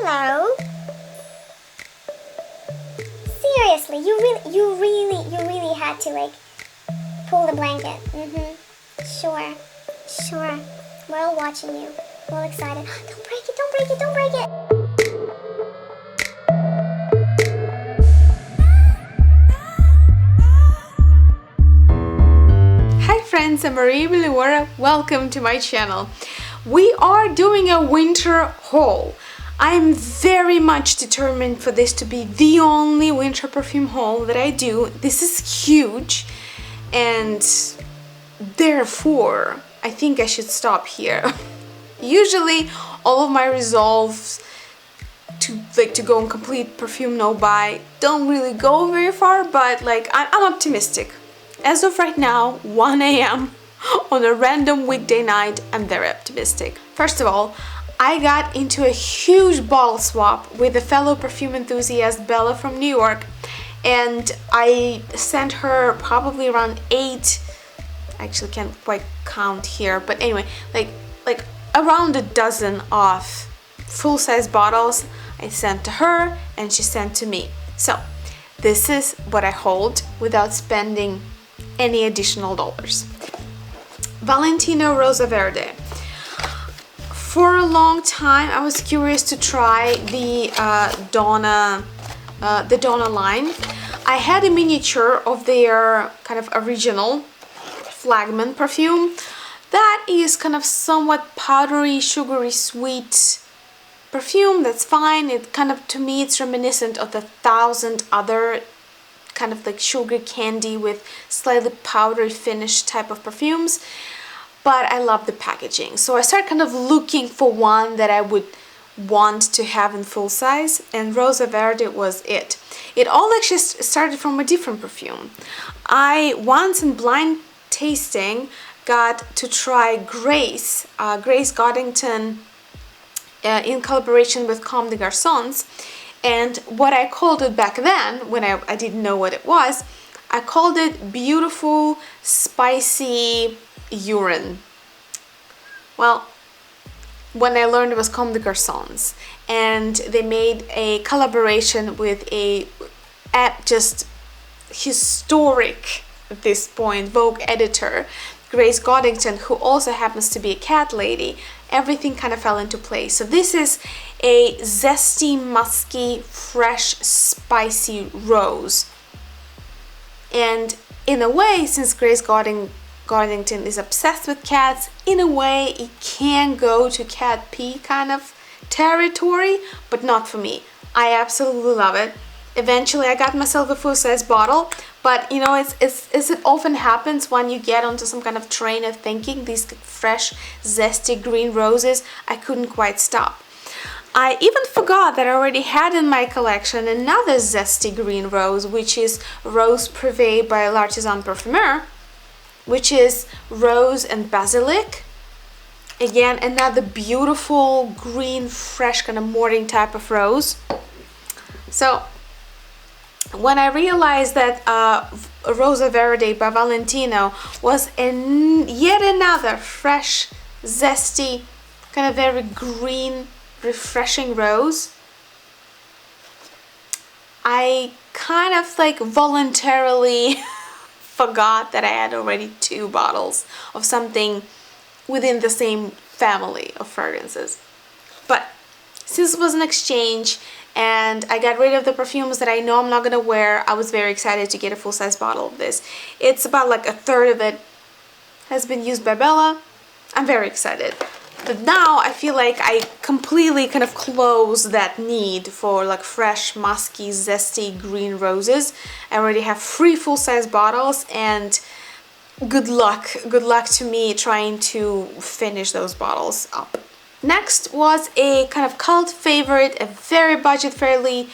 Hello. Seriously, you really had to like pull the blanket. Sure. We're all watching you. We're all excited. Don't break it, don't break it, don't break it. Hi friends, I'm Meliora. Welcome to my channel. We are doing a winter haul. I'm very much determined for this to be the only winter perfume haul that I do. This is huge, and therefore I think I should stop here. Usually all of my resolves to go and complete perfume no buy don't really go very far, but like I'm optimistic. As of right now, 1 a.m. on a random weekday night, I'm very optimistic. First of all, I got into a huge bottle swap with a fellow perfume enthusiast, Bella from New York, and I sent her probably around 8, I actually can't quite count here, but anyway, like around a dozen of full-size bottles I sent to her and she sent to me. So this is what I hold without spending any additional dollars. Valentino Rosa Verde. For a long time I was curious to try the Donna line. I had a miniature of their kind of original flagman perfume that is kind of somewhat powdery, sugary, sweet perfume. That's fine. It kind of, to me, it's reminiscent of the 1,000 other kind of like sugar candy with slightly powdery finish type of perfumes, but I love the packaging, so I started kind of looking for one that I would want to have in full size, and Rosa Verde was it. It all actually started from a different perfume. I once in blind tasting got to try Grace Goddington in collaboration with Comme de Garçons. And what I called it back then, when I didn't know what it was, I called it beautiful, spicy urine. Well, when I learned it was Comme de Garçons, and they made a collaboration with a just historic, at this point, Vogue editor, Grace Goddington, who also happens to be a cat lady. Everything kind of fell into place. So this is a zesty, musky, fresh, spicy rose. And in a way, since Grace Goddington is obsessed with cats, in a way it can go to cat pee kind of territory, but not for me. I absolutely love it. Eventually I got myself a full-size bottle, but you know, as it often happens when you get onto some kind of train of thinking, these fresh, zesty green roses, I couldn't quite stop. I even forgot that I already had in my collection another zesty green rose, which is Rose Privé by L'Artisan Parfumeur, which is rose and basilic. Again, another beautiful green, fresh kind of morning type of rose. So when I realized that Rosa Verde by Valentino was yet another fresh, zesty, kind of very green, refreshing rose, I kind of like voluntarily forgot that I had already 2 bottles of something within the same family of fragrances. But since it was an exchange and I got rid of the perfumes that I know I'm not gonna wear, I was very excited to get a full-size bottle of this. It's about like a third of it has been used by Bella. I'm very excited. But now I feel like I completely kind of closed that need for like fresh, musky, zesty green roses. I already have 3 full-size bottles, and good luck to me trying to finish those bottles up. Next was a kind of cult favorite, a very budget-friendly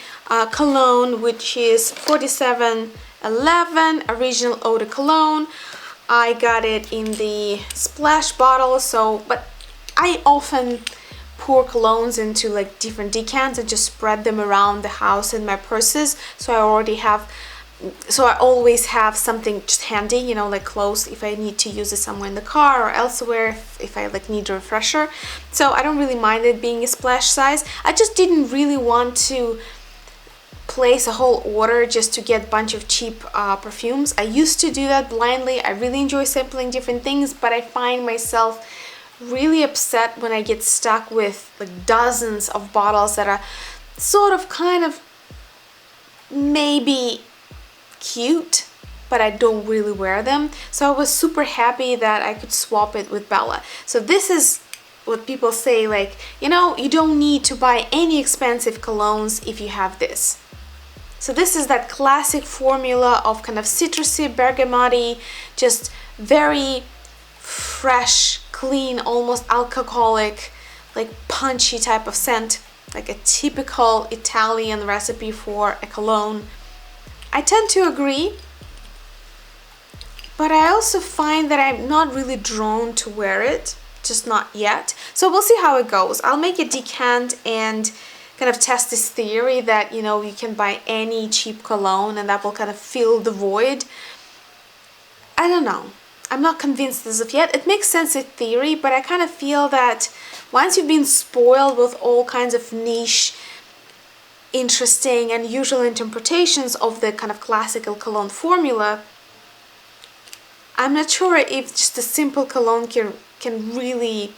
cologne, which is 4711 Original Eau de Cologne. I got it in the splash bottle, but I often pour colognes into like different decants and just spread them around the house in my purses, so I already have so I always have something just handy, you know, like close if I need to use it somewhere in the car or elsewhere, if I like need a refresher. So I don't really mind it being a splash size. I just didn't really want to place a whole order just to get a bunch of cheap perfumes. I used to do that blindly. I really enjoy sampling different things, but I find myself really upset when I get stuck with like dozens of bottles that are sort of kind of maybe cute, but I don't really wear them. So I was super happy that I could swap it with Bella. So this is what people say, like, you know, you don't need to buy any expensive colognes if you have this. So this is that classic formula of kind of citrusy, bergamoty, just very fresh, clean, almost alcoholic, like punchy type of scent, like a typical Italian recipe for a cologne. I tend to agree, but I also find that I'm not really drawn to wear it, just not yet. So we'll see how it goes. I'll make a decant and kind of test this theory that, you know, you can buy any cheap cologne and that will kind of fill the void. I don't know. I'm not convinced as of yet. It makes sense in theory, but I kind of feel that once you've been spoiled with all kinds of niche, interesting and usual interpretations of the kind of classical cologne formula, I'm not sure if just a simple cologne can really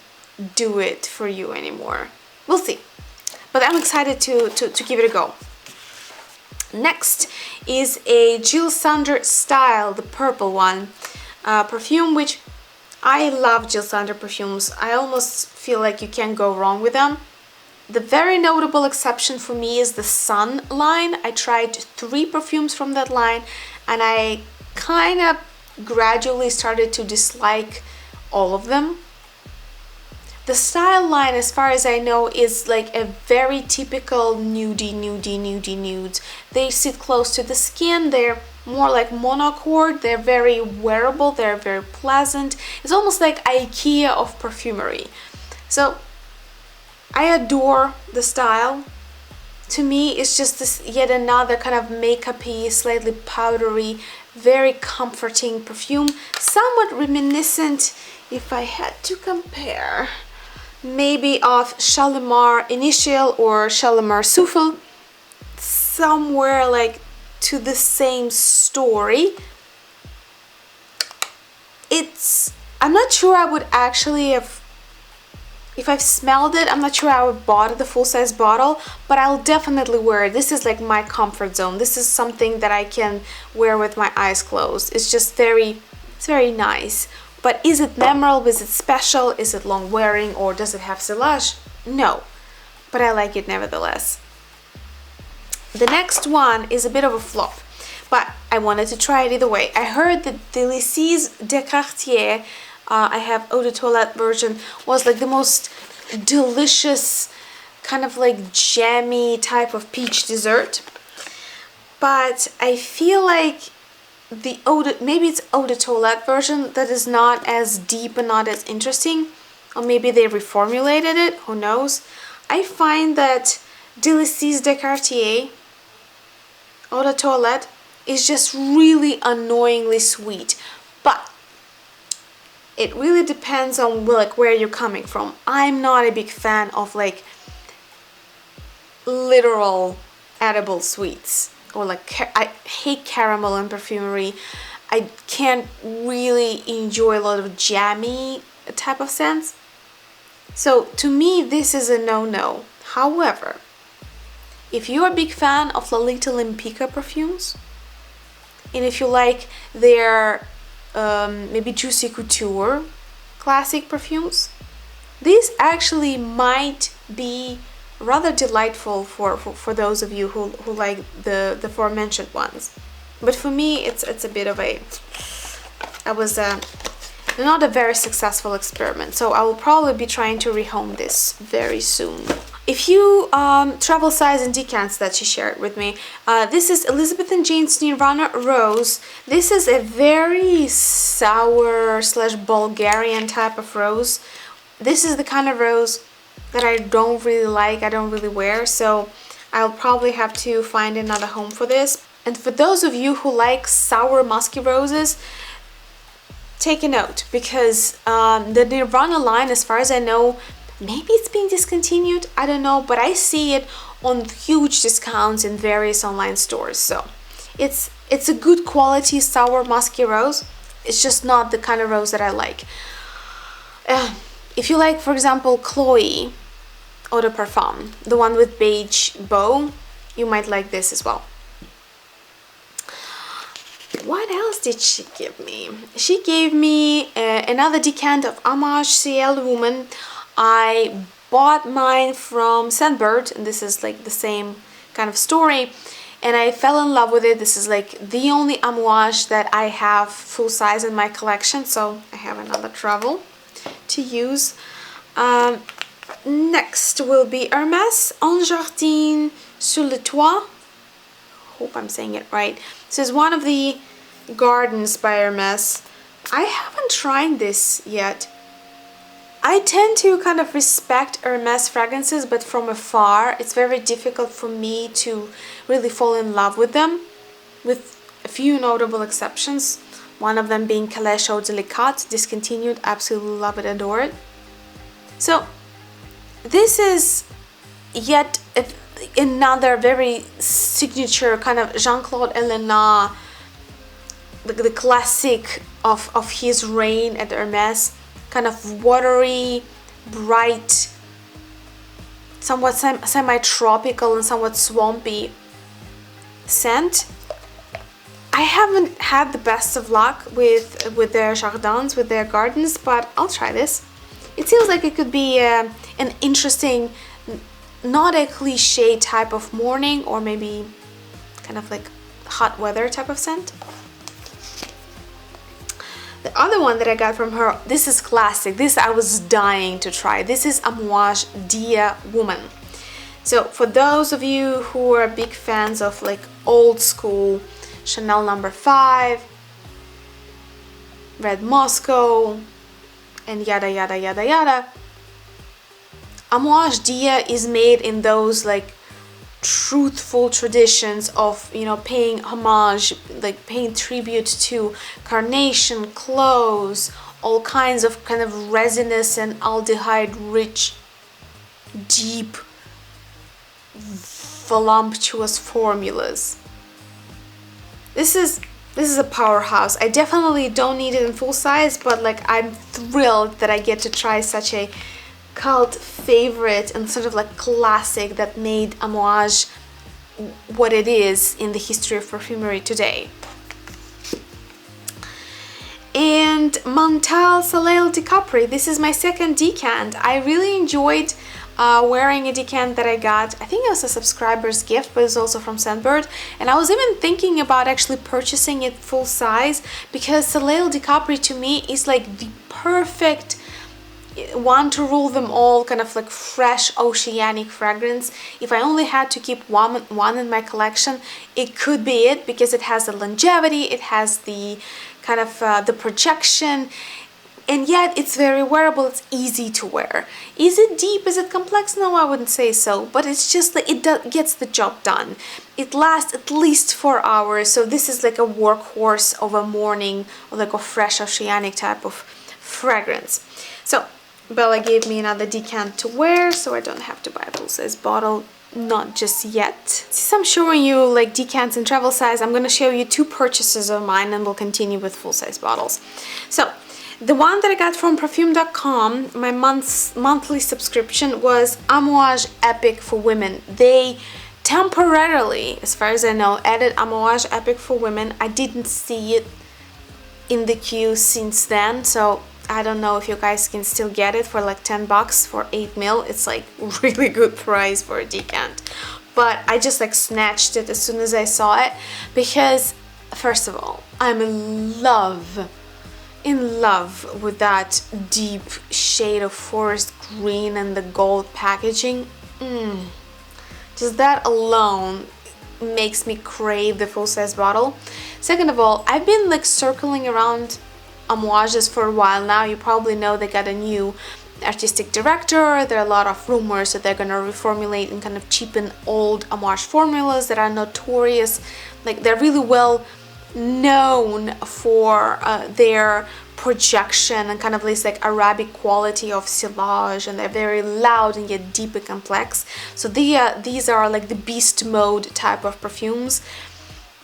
do it for you anymore. We'll see. But I'm excited to give it a go. Next is a Jill Sander Style, the purple one, perfume, which I love Jill Sander perfumes. I almost feel like you can't go wrong with them. The very notable exception for me is the Sun line. I tried 3 perfumes from that line and I kind of gradually started to dislike all of them. The Style line, as far as I know, is like a very typical nudes. They sit close to the skin, they're more like monochord, they're very wearable, they're very pleasant. It's almost like IKEA of perfumery. So I adore the Style. To me, it's just this yet another kind of makeup-y, slightly powdery, very comforting perfume. Somewhat reminiscent, if I had to compare, maybe of Shalimar Initial or Shalimar Souffle. Somewhere like to the same story. I'm not sure I would actually have, if I've smelled it, I'm not sure I would bought the full-size bottle, but I'll definitely wear it. This is like my comfort zone. This is something that I can wear with my eyes closed. It's just it's very nice. But is it memorable? Is it special? Is it long wearing? Or does it have silage? No, but I like it nevertheless. The next one is a bit of a flop, but I wanted to try it either way. I heard that the Délices de Cartier, I have eau de toilette version, was like the most delicious, kind of like jammy type of peach dessert. But I feel like maybe it's eau de toilette version that is not as deep and not as interesting, or maybe they reformulated it, who knows. I find that Délices de Cartier eau de toilette is just really annoyingly sweet, but it really depends on like where you're coming from. I'm not a big fan of like literal edible sweets, or like I hate caramel in perfumery. I can't really enjoy a lot of jammy type of scents. So to me, this is a no-no. However, if you're a big fan of Lolita Lempicka perfumes, and if you like their maybe Juicy Couture classic perfumes, these actually might be rather delightful for those of you who like the aforementioned ones. But for me, it's a bit of not a very successful experiment, so I will probably be trying to rehome this very soon. A few travel size and decants that she shared with me. This is Elizabeth & Jane's Nirvana Rose. This is a very sour / Bulgarian type of rose. This is the kind of rose that I don't really like, I don't really wear, so I'll probably have to find another home for this. And for those of you who like sour musky roses, take a note, because the Nirvana line, as far as I know, maybe it's being discontinued, I don't know, but I see it on huge discounts in various online stores. So it's a good quality sour musky rose. It's just not the kind of rose that I like. If you like, for example, Chloe Eau de Parfum, the one with beige bow, you might like this as well. What else did she give me? She gave me another decant of Amouage CL Woman. I bought mine from Scentbird, and this is like the same kind of story, and I fell in love with it. This is like the only Amouage that I have full size in my collection, so I have another travel to use. Next will be Hermès En Jardin sur le Toit. Hope I'm saying it right. This is one of the gardens by Hermès. I haven't tried this yet. I tend to kind of respect Hermès fragrances, but from afar. It's very difficult for me to really fall in love with them, with a few notable exceptions. One of them being Calèche Eau Délicate, discontinued, absolutely love it, adore it. So this is yet another very signature kind of Jean-Claude Ellena, the classic of his reign at Hermès, kind of watery, bright, somewhat semi-tropical and somewhat swampy scent. I haven't had the best of luck with their jardins, with their gardens, but I'll try this. It seems like it could be an interesting, not a cliche type of morning, or maybe kind of like hot weather type of scent. The other one that I got from her, this is classic. This I was dying to try. This is Amouage Dear Woman. So for those of you who are big fans of like old school Chanel No. 5, Red Moscow, and yada yada yada yada, Amouage Dia is made in those like truthful traditions of, you know, paying homage, like paying tribute to carnation, cloves, all kinds of kind of resinous and aldehyde rich, deep, voluptuous formulas. This is a powerhouse. I definitely don't need it in full size, but like I'm thrilled that I get to try such a cult favorite and sort of like classic that made Amouage what it is in the history of perfumery today. And Montale Soleil de Capri. This is my second decant. I really enjoyed wearing a decant that I got. I think it was a subscriber's gift, but it's also from Scentbird. And I was even thinking about actually purchasing it full size, because Soleil de Capri to me is like the perfect one to rule them all, kind of like fresh oceanic fragrance. If I only had to keep one in my collection, it could be it, because it has the longevity, it has the kind of the projection, and yet it's very wearable. It's easy to wear. Is it deep? Is it complex? No, I wouldn't say so, but it's just like it gets the job done. It lasts at least 4 hours, so this is like a workhorse of a morning, or like a fresh oceanic type of fragrance. So Bella gave me another decant to wear, so I don't have to buy a full-size bottle, not just yet. Since I'm showing you like decants in travel size, I'm going to show you 2 purchases of mine, and we'll continue with full-size bottles. So the one that I got from Perfume.com, my monthly subscription, was Amouage Epic for Women. They temporarily, as far as I know, added Amouage Epic for Women. I didn't see it in the queue since then, so I don't know if you guys can still get it for like $10 for 8 ml. It's like really good price for a decant. But I just like snatched it as soon as I saw it, because first of all, I'm in love with that deep shade of forest green and the gold packaging. Just that alone makes me crave the full-size bottle. Second of all, I've been like circling around Amouages for a while now. You probably know they got a new artistic director. There are a lot of rumors that they're gonna reformulate and kind of cheapen old Amouage formulas that are notorious. Like, they're really well known for their projection and kind of this like Arabic quality of silage, and they're very loud and yet deep and complex. So these are like the beast mode type of perfumes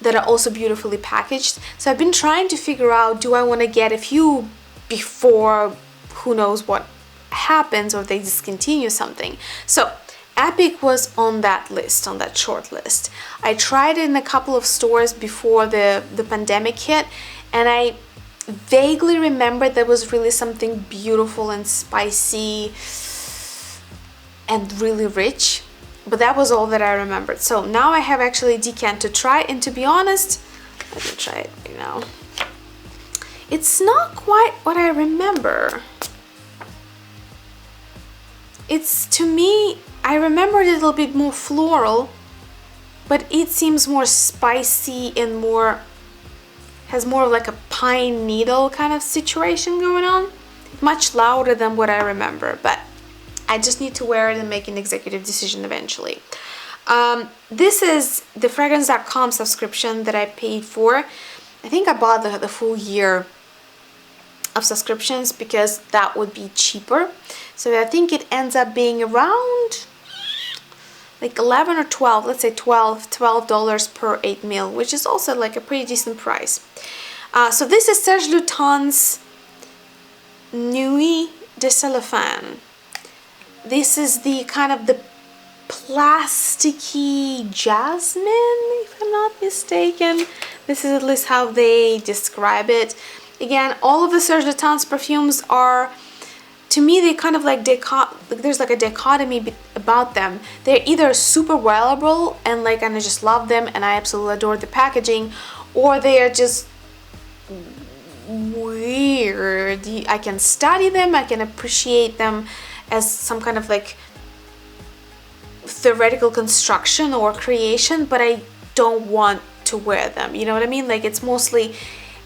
that are also beautifully packaged. So I've been trying to figure out, do I want to get a few before who knows what happens, or they discontinue something. So Epic was on that list, on that short list. I tried it in a couple of stores before the pandemic hit, and I vaguely remember there was really something beautiful and spicy and really rich, but that was all that I remembered. So now I have actually decant to try, and to be honest, let me try it right now. It's not quite what I remember. It's, to me, I remember it a little bit more floral, but it seems more spicy and more, has more of like a pine needle kind of situation going on. Much louder than what I remember, but I just need to wear it and make an executive decision eventually. This is the fragrance.com subscription that I paid for. I think I bought the full year of subscriptions because that would be cheaper. So I think it ends up being around like 11 or 12, let's say $12 per 8 ml, which is also like a pretty decent price. So this is Serge Lutens Nuit de Cellophane. This is the kind of the plasticky jasmine, if I'm not mistaken. This is at least how they describe it. Again, all of the Serge Lutens perfumes are, to me, they kind of like there's like a dichotomy about them. They're either super wearable and I just love them and I absolutely adore the packaging, or they are just weird. I can study them, I can appreciate them as some kind of like theoretical construction or creation, but I don't want to wear them. You know what I mean? Like, it's mostly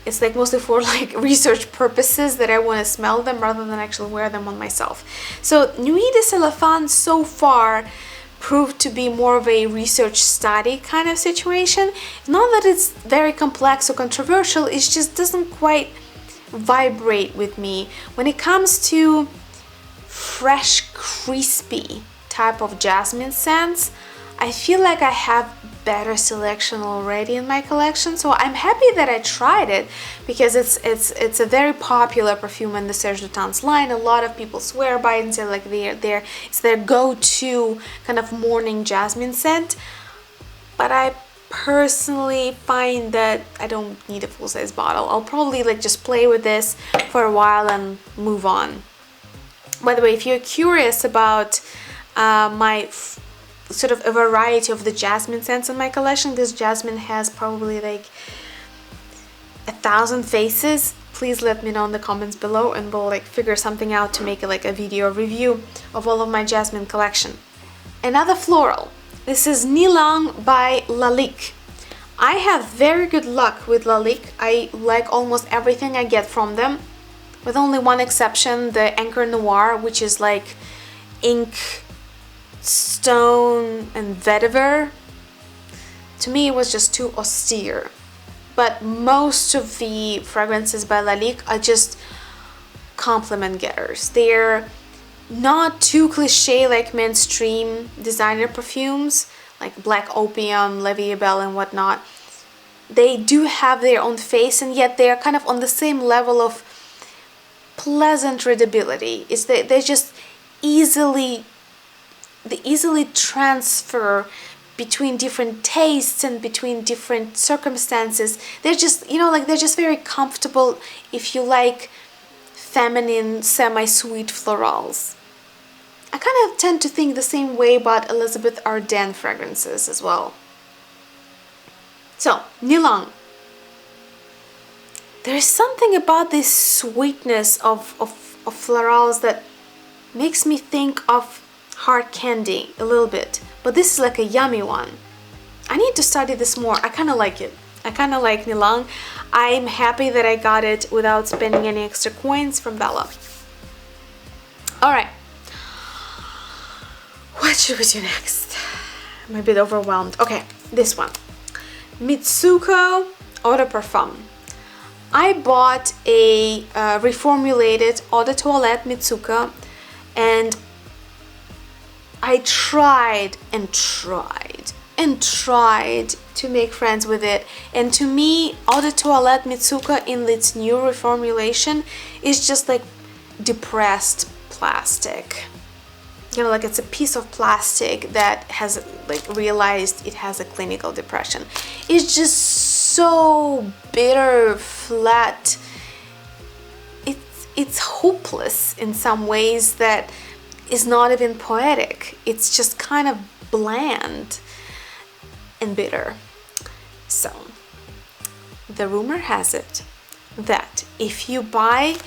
for like research purposes that I want to smell them rather than actually wear them on myself. So Nuit de Cellophane so far proved to be more of a research study kind of situation. Not that it's very complex or controversial, it just doesn't quite vibrate with me. When it comes to fresh, crispy type of jasmine scents, I feel like I have better selection already in my collection. So I'm happy that I tried it because it's a very popular perfume in the Serge Lutens line. A lot of people swear by it and say like it's their go-to kind of morning jasmine scent. But I personally find that I don't need a full-size bottle. I'll probably like just play with this for a while and move on. By the way, if you're curious about my sort of a variety of the jasmine scents in my collection, this jasmine has probably like 1,000 faces. Please let me know in the comments below and we'll like figure something out to make like a video review of all of my jasmine collection. Another floral. This is Nilang by Lalique. I have very good luck with Lalique. I like almost everything I get from them, with only one exception, the Anchor Noir, which is like ink, stone and vetiver. To me it was just too austere, but most of the fragrances by Lalique are just compliment getters. They're not too cliche like mainstream designer perfumes like Black Opium, La Vie est Belle and whatnot. They do have their own face, and yet they are kind of on the same level of pleasant readability. It's they just easily transfer between different tastes and between different circumstances. They're just, they're just very comfortable if you like feminine, semi-sweet florals. I kind of tend to think the same way about Elizabeth Arden fragrances as well. So, Nilang. There is something about this sweetness of florals that makes me think of hard candy a little bit, but this is like a yummy one. I need to study this more. I kind of like it. I kind of like Nilang. I'm happy that I got it without spending any extra coins from Bella. All right. What should we do next? I'm a bit overwhelmed. Okay, this one. Mitsuko Eau de Parfum. I bought a reformulated Eau de Toilette Mitsuko, and I tried and tried and tried to make friends with it. And to me, Eau de Toilette Mitsuko in its new reformulation is just like depressed plastic. You know, like it's a piece of plastic that has like realized it has a clinical depression. It's just so bitter, flat. It's hopeless in some ways that is not even poetic. It's just kind of bland and bitter. So, the rumor has it that if you buy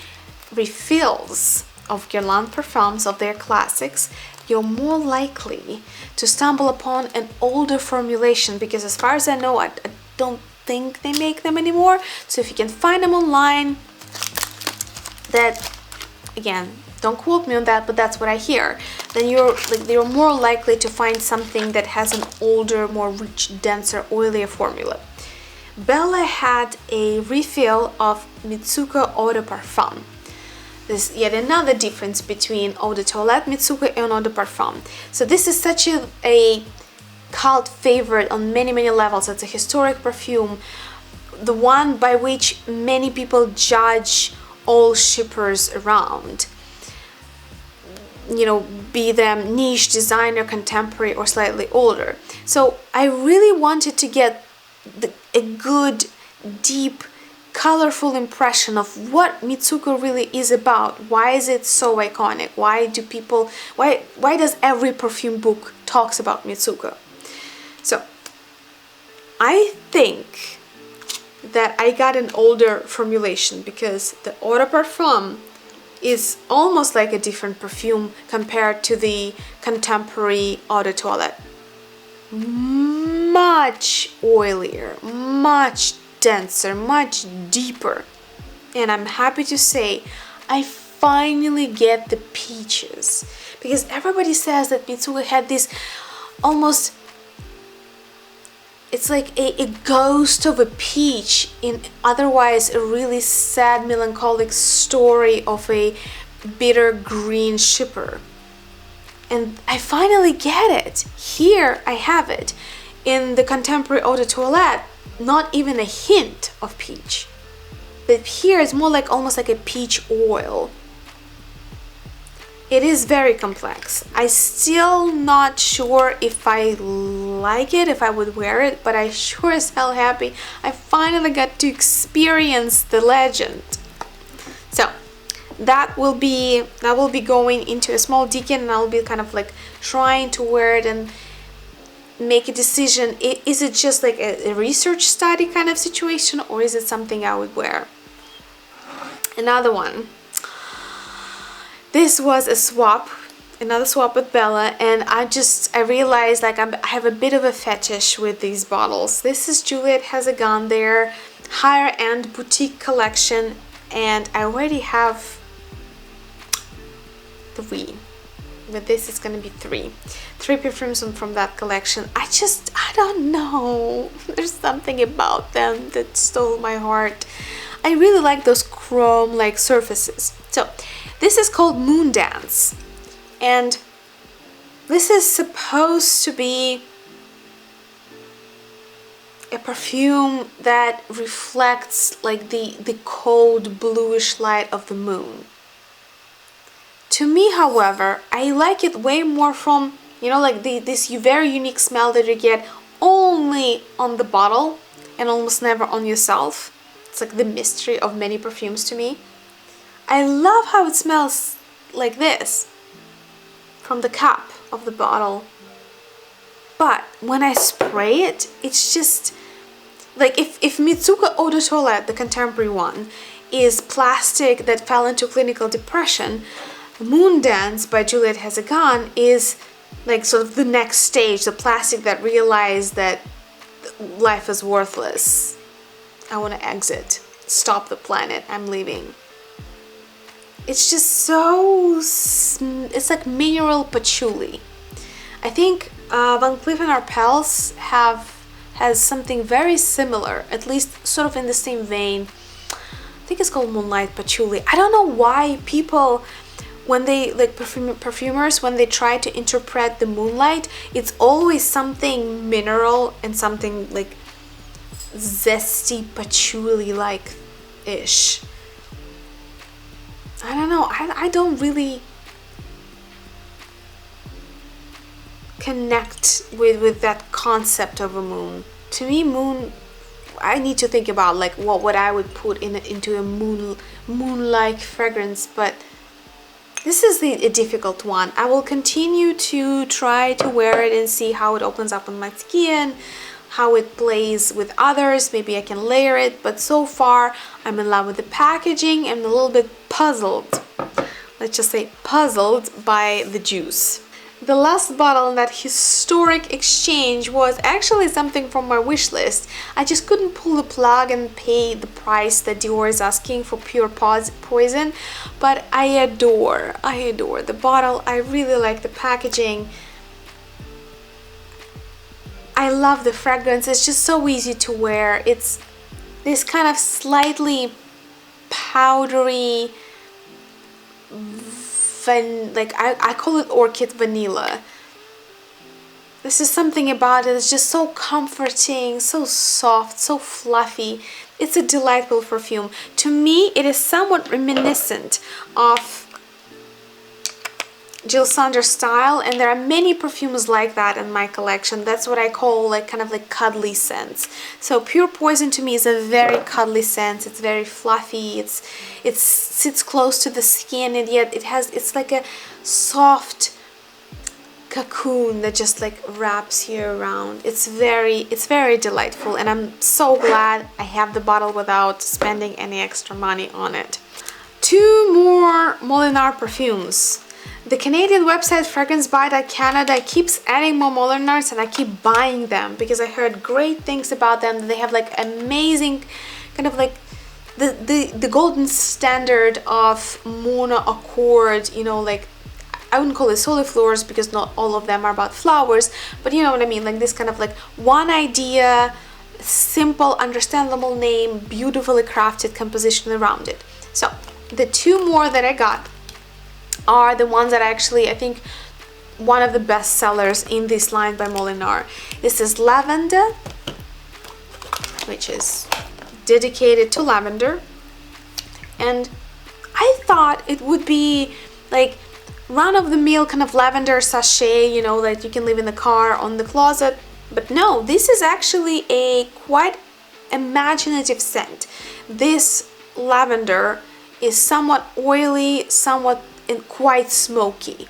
refills of Guerlain Perfumes, of their classics, you're more likely to stumble upon an older formulation, because as far as I know, I don't think they make them anymore. So if you can find them online, that, again, don't quote me on that, but that's what I hear, then you're more likely to find something that has an older, more rich, denser, oilier formula. Bella had a refill of Mitsuko Eau de Parfum. There's yet another difference between Eau de Toilette Mitsuko and Eau de Parfum. So this is such a cult favorite on many levels. It's a historic perfume, the one by which many people judge all shippers around. You know, be them niche, designer, contemporary, or slightly older. So I really wanted to get a good, deep, colorful impression of what Mitsuko really is about. Why is it so iconic? Why does every perfume book talks about Mitsuko? So I think that I got an older formulation, because the Eau de Parfum is almost like a different perfume compared to the contemporary Eau de Toilette. Much oilier, much denser, much deeper. And I'm happy to say I finally get the peaches, because everybody says that Mitsuko had this almost, it's like a ghost of a peach in otherwise a really sad, melancholic story of a bitter green shipper. And I finally get it. Here I have it. In the contemporary Eau de Toilette, not even a hint of peach. But here it's more like almost like a peach oil. It is very complex. I'm still not sure if I like it, if I would wear it, but I sure as hell happy I finally got to experience the legend. So that will be going into a small decant, and I'll be kind of like trying to wear it and make a decision. Is it just like a research study kind of situation, or is it something I would wear? Another one. This was a swap, another swap with Bella, and I realized like I have a bit of a fetish with these bottles. This is Juliette Has a Gun, their higher end boutique collection, and I already have 3. But this is gonna be 3 perfumes from that collection. I don't know. There's something about them that stole my heart. I really like those chrome like surfaces. So this is called Moon Dance, and this is supposed to be a perfume that reflects like the cold bluish light of the moon. To me, however, I like it way more from, you know, like this very unique smell that you get only on the bottle and almost never on yourself. It's like the mystery of many perfumes to me. I love how it smells like this from the cap of the bottle. But when I spray it, it's just like if Mitsuko Eau de Toilette, the contemporary one, is plastic that fell into clinical depression, Moon Dance by Juliette Has a Gun is like sort of the next stage, the plastic that realized that life is worthless. I want to exit, stop the planet, I'm leaving. it's just so, it's like mineral patchouli. I think Van Cleef & Arpels has something very similar, at least sort of in the same vein. I think it's called Moonlight Patchouli. I don't know why people, when they, like perfumers, when they try to interpret the moonlight, it's always something mineral and something like zesty patchouli like ish. I don't know, I don't really connect with that concept of a moon. To me, moon, I need to think about like what I would put into a moon-like fragrance, but this is a difficult one. I will continue to try to wear it and see how it opens up on my skin, how it plays with others. Maybe I can layer it, but so far I'm in love with the packaging and a little bit puzzled. Let's just say puzzled by the juice. The last bottle in that historic exchange was actually something from my wish list. I just couldn't pull the plug and pay the price that Dior is asking for Pure Poison, but I adore the bottle. I really like the packaging. I love the fragrance. It's just so easy to wear. It's this kind of slightly powdery, like I call it orchid vanilla. This is something about it. It's just so comforting, so soft, so fluffy. It's a delightful perfume. To me, it is somewhat reminiscent of Jill Sander style, and there are many perfumes like that in my collection. That's what I call like kind of like cuddly scents. So Pure Poison to me is a very cuddly scent. It's very fluffy. It sits close to the skin, and yet it's like a soft cocoon that just like wraps you around. It's very delightful, and I'm so glad I have the bottle without spending any extra money on it. Two more Molinard perfumes. The Canadian website Fragrance.Canada keeps adding more Molinards, and I keep buying them because I heard great things about them. They have like amazing kind of like the golden standard of mono accord, you know, like I wouldn't call it soliflores because not all of them are about flowers, but you know what I mean, like this kind of like one idea, simple, understandable name, beautifully crafted composition around it. So the two more that I got are the ones that actually I think one of the best sellers in this line by Molinard. This is Lavender, which is dedicated to lavender, and I thought it would be like run-of-the-mill kind of lavender sachet, you know, that you can leave in the car, on the closet, but no, this is actually a quite imaginative scent. This lavender is somewhat oily, somewhat and quite smoky.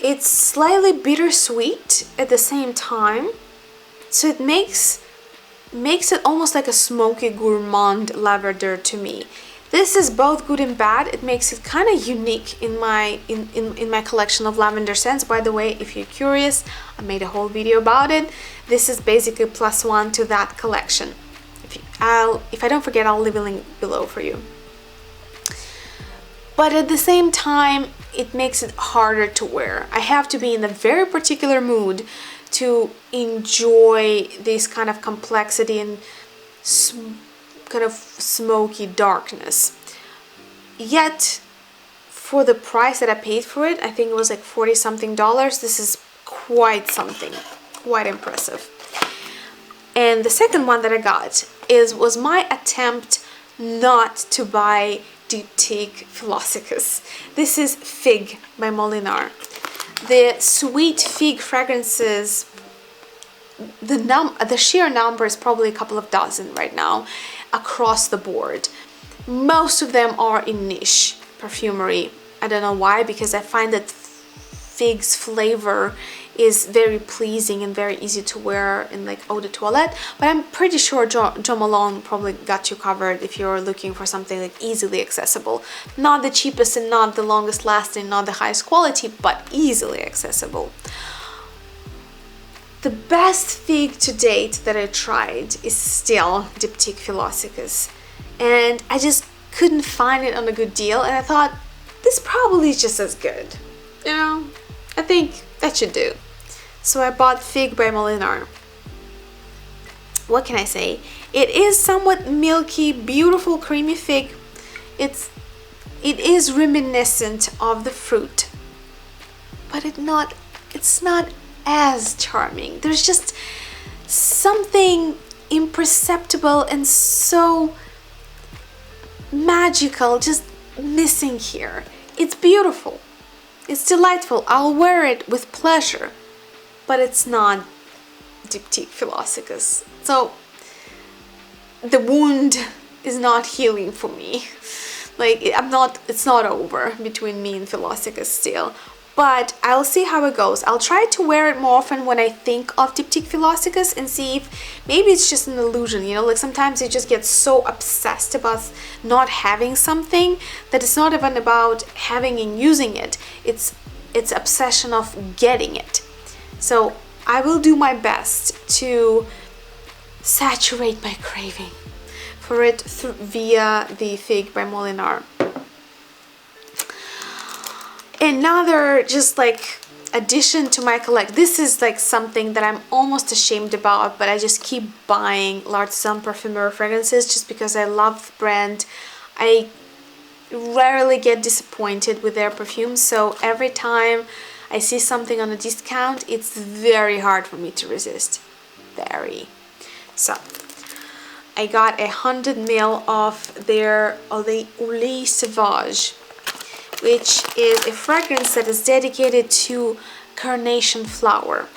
It's slightly bittersweet at the same time, so it makes it almost like a smoky gourmand lavender to me. This is both good and bad. It makes it kind of unique in my collection of lavender scents. By the way, if you're curious, I made a whole video about it. This is basically +1 to that collection. If I don't forget, I'll leave a link below for you. But at the same time, it makes it harder to wear. I have to be in a very particular mood to enjoy this kind of complexity and kind of smoky darkness. Yet, for the price that I paid for it, I think it was like $40-something. This is quite something, quite impressive. And the second one that I got was my attempt not to buy Diptyque Philosophes. This is Fig by Molinard. The sweet fig fragrances, the sheer number is probably a couple of dozen right now across the board. Most of them are in niche perfumery. I don't know why, because I find that fig's flavor is very pleasing and very easy to wear in like eau de toilette, but I'm pretty sure Jo Malone probably got you covered if you're looking for something like easily accessible. Not the cheapest and not the longest lasting, not the highest quality, but easily accessible. The best fig to date that I tried is still Diptyque Philosophes, and I just couldn't find it on a good deal, and I thought this probably is just as good. You know, I think that should do. So I bought Fig by Molinard. What can I say? It is somewhat milky, beautiful, creamy fig. It is reminiscent of the fruit, but it's not as charming. There's just something imperceptible and so magical just missing here. It's beautiful. It's delightful. I'll wear it with pleasure, but it's not Diptyque Philosophus. So the wound is not healing for me. Like, it's not over between me and Philosophus still. But I'll see how it goes. I'll try to wear it more often when I think of Diptyque Philosophus and see if maybe it's just an illusion, you know, like sometimes you just get so obsessed about not having something that it's not even about having and using it. It's obsession of getting it. So I will do my best to saturate my craving for it via the Fig by Molinard. Another just like addition to my collect, this is like something that I'm almost ashamed about, but I just keep buying L'Artisan Parfumeur fragrances just because I love the brand. I rarely get disappointed with their perfumes, so every time I see something on a discount, it's very hard for me to resist. Very. So I got 100 ml of their Olé Sauvage, which is a fragrance that is dedicated to carnation flower.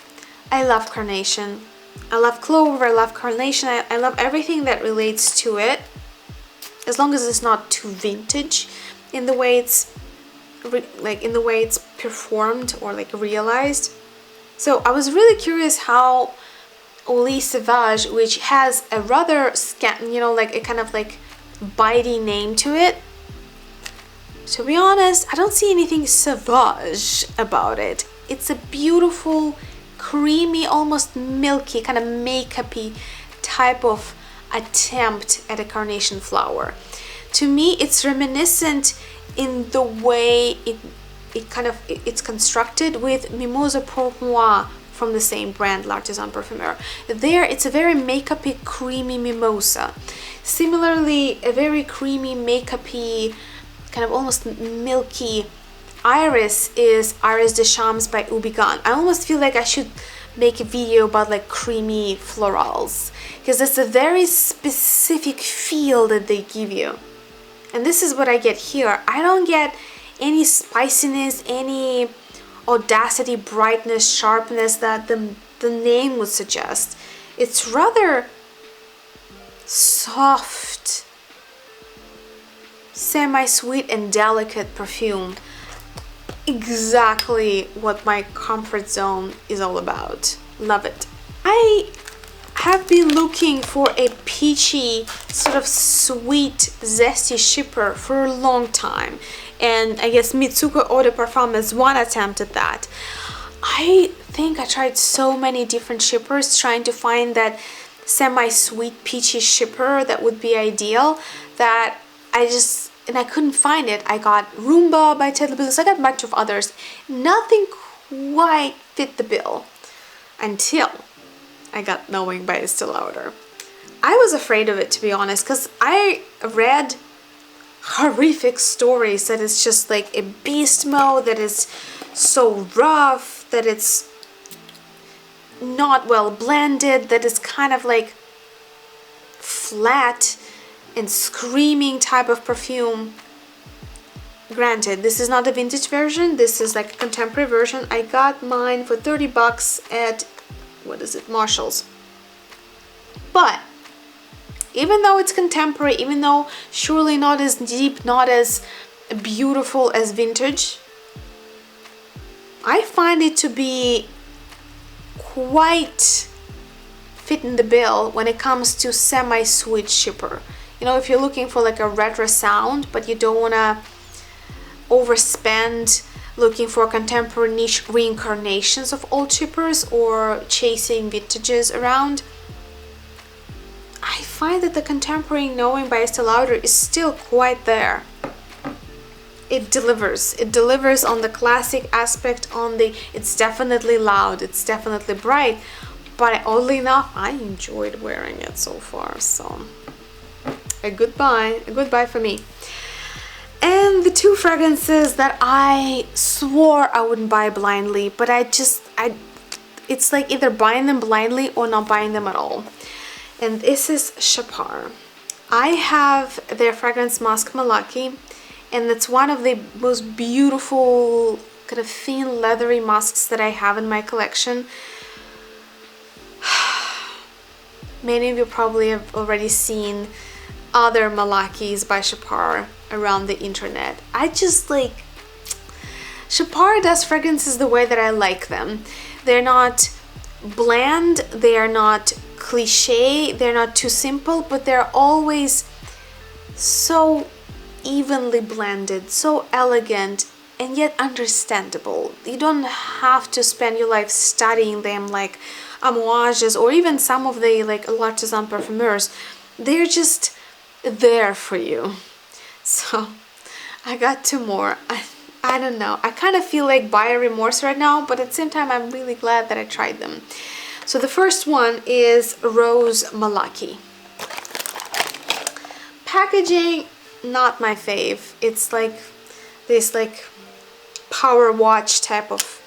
I love carnation. I love clover, I love carnation, I love everything that relates to it, as long as it's not too vintage in the way it's performed or like realized. So I was really curious how Olé Sauvage, which has a rather like a kind of like bitey name to it. To be honest, I don't see anything sauvage about it. It's a beautiful, creamy, almost milky, kind of makeup-y type of attempt at a carnation flower. To me, it's reminiscent in the way it's constructed with Mimosa Pour Moi from the same brand, L'Artisan Parfumeur. There, it's a very makeup-y, creamy mimosa. Similarly, a very creamy, makeup-y, kind of almost milky iris is Iris de Champs by Ubigan. I almost feel like I should make a video about like creamy florals, because that's a very specific feel that they give you. And this is what I get here. I don't get any spiciness, any audacity, brightness, sharpness that the name would suggest. It's rather soft, semi-sweet and delicate perfume. Exactly what my comfort zone is all about. Love it. I have been looking for a peachy, sort of sweet, zesty shipper for a long time, and I guess Mitsuko Eau de Parfum is one attempt at that. I think I tried so many different shippers trying to find that semi-sweet peachy shipper that would be ideal, that I couldn't find it. I got Roomba by Ted Lebus, I got a bunch of others. Nothing quite fit the bill until I got Knowing by Estee Lauder. I was afraid of it, to be honest, because I read horrific stories that it's just like a beast mode, that is so rough, that it's not well blended, that it's kind of like flat and screaming type of perfume. Granted, this is not a vintage version, this is like a contemporary version. I got mine for 30 bucks at, what is it, Marshall's. But even though it's contemporary, even though surely not as deep, not as beautiful as vintage, I find it to be quite fitting the bill when it comes to semi-sweet shipper. You know, if you're looking for like a retro sound, but you don't want to overspend looking for contemporary niche reincarnations of old shippers or chasing vintages around, I I find that the contemporary knowing by Estee Lauder is still quite there. It delivers. It delivers on the classic aspect, on the, it's definitely loud, it's definitely bright, but oddly enough, I enjoyed wearing it so far, so a goodbye for me. And the two fragrances that I swore I wouldn't buy blindly, but it's like either buying them blindly or not buying them at all. And this is Chopard. I have their fragrance Musk Malaki, and it's one of the most beautiful kind of thin leathery musks that I have in my collection. Many of you probably have already seen other Malakis by Chopard around the internet. I just like, Chopard does fragrances the way that I like them. They're not bland, they are not cliche, they're not too simple, but they're always so evenly blended, so elegant, and yet understandable. You don't have to spend your life studying them like Amouages or even some of the like l'artisan parfumeurs. They're just there for you. So I got two more. I don't know, I kind of feel like buyer remorse right now, but at the same time I'm really glad that I tried them. So the first one is Rose Malaki. Packaging, not my fave. It's like this like power watch type of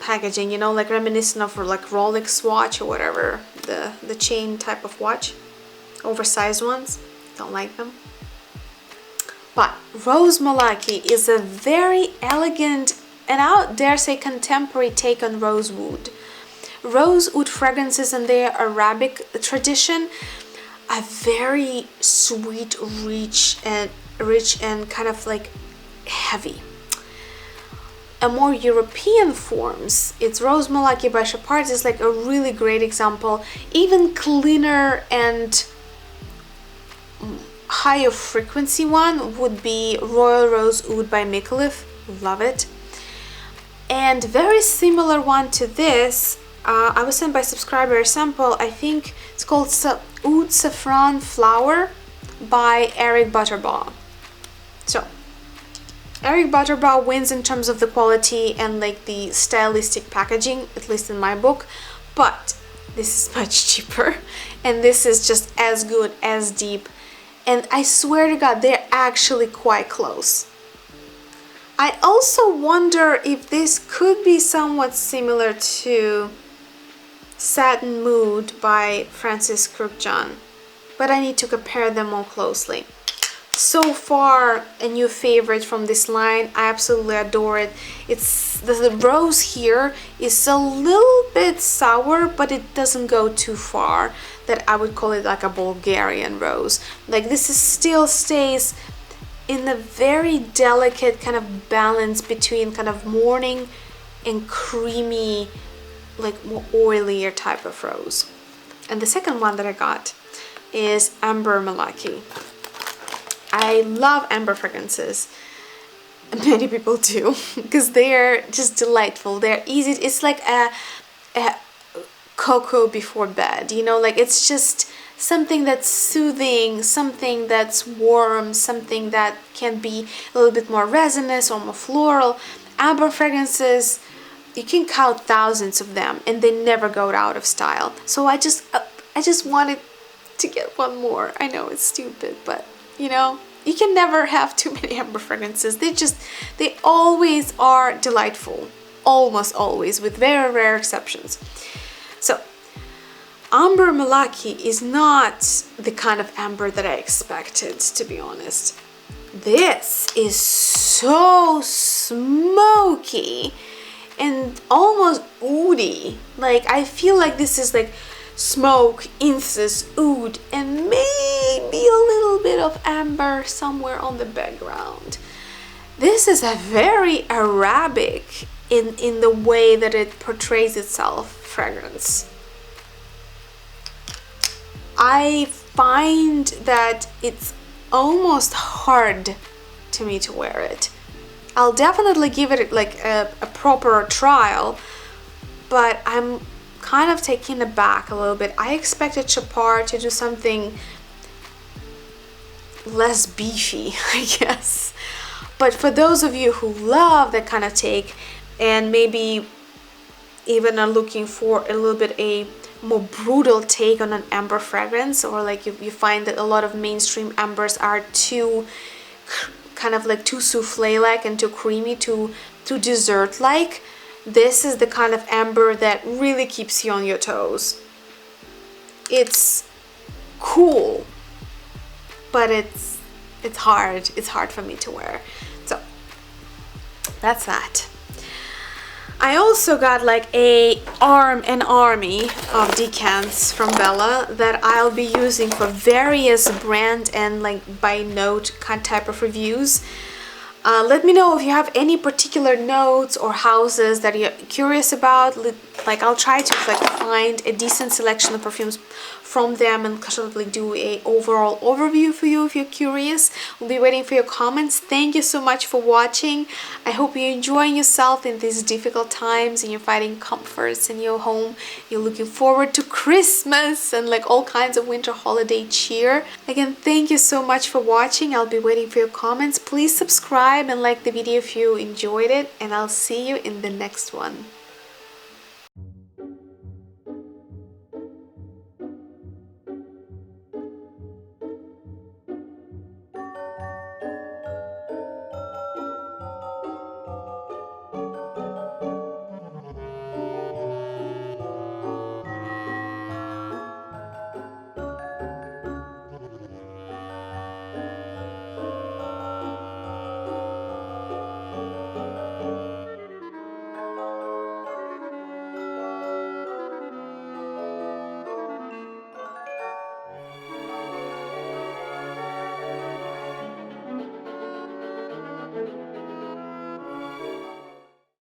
packaging, you know, like reminiscent of like Rolex watch or whatever, the chain type of watch, oversized ones. Don't like them. But Rose Malaki is a very elegant and I dare say contemporary take on rosewood. Rosewood fragrances in their Arabic tradition are very sweet, rich and kind of like heavy. A more European forms, it's Rose Malaki by Chopard is like a really great example. Even cleaner and higher frequency one would be Royal Rose Oud by Micallef. Love it. And very similar one to this, I was sent by subscriber a sample. I think it's called Oud Saffron Flower by Eric Butterbaugh. So Eric Butterbaugh wins in terms of the quality and like the stylistic packaging, at least in my book, but this is much cheaper and this is just as good, as deep, and I swear to God they're actually quite close. I also wonder if this could be somewhat similar to Satin Mood by Francis Kurkdjian, but I need to compare them more closely. So far, a new favorite from this line. I absolutely adore it. It's the rose here is a little bit sour, but it doesn't go too far that I would call it like a Bulgarian rose. Like this is still stays in a very delicate kind of balance between kind of morning and creamy, like more oilier type of rose. And the second one that I got is Amber Malaki. I love amber fragrances. Many people do because they're just delightful. They're easy. It's like a cocoa before bed, you know, like it's just something that's soothing, something that's warm, something that can be a little bit more resinous or more floral. Amber fragrances, you can count thousands of them and they never go out of style. So I just wanted to get one more. I know it's stupid, but you know, you can never have too many amber fragrances. They always are delightful, almost always, with very rare exceptions. So Amber Malaki is not the kind of amber that I expected, to be honest. This is so smoky and almost oudy. Like I feel like this is like smoke, incense, oud, and maybe a little bit of amber somewhere on the background. This is a very Arabic in the way that it portrays itself fragrance. I find that it's almost hard to me to wear it. I'll definitely give it like a proper trial, but I'm kind of taken aback a little bit. I expected Chopard to do something less beefy, I guess. But for those of you who love that kind of take and maybe even are looking for a little bit a more brutal take on an amber fragrance, or like you find that a lot of mainstream ambers are too kind of like too souffle like and too creamy, too dessert like, this is the kind of amber that really keeps you on your toes. It's cool, but it's hard for me to wear. So that's that. I also got like an army of decants from Bella that I'll be using for various brand and like by note kind type of reviews. Let me know if you have any particular notes or houses that you're curious about. Like I'll try to like find a decent selection of perfumes from them and kind of like do a overall overview for you if you're curious. We'll be waiting for your comments. Thank you so much for watching. I hope you're enjoying yourself in these difficult times and you're finding comforts in your home. You're looking forward to Christmas and like all kinds of winter holiday cheer. Again, thank you so much for watching. I'll be waiting for your comments. Please subscribe and like the video if you enjoyed it, and I'll see you in the next one.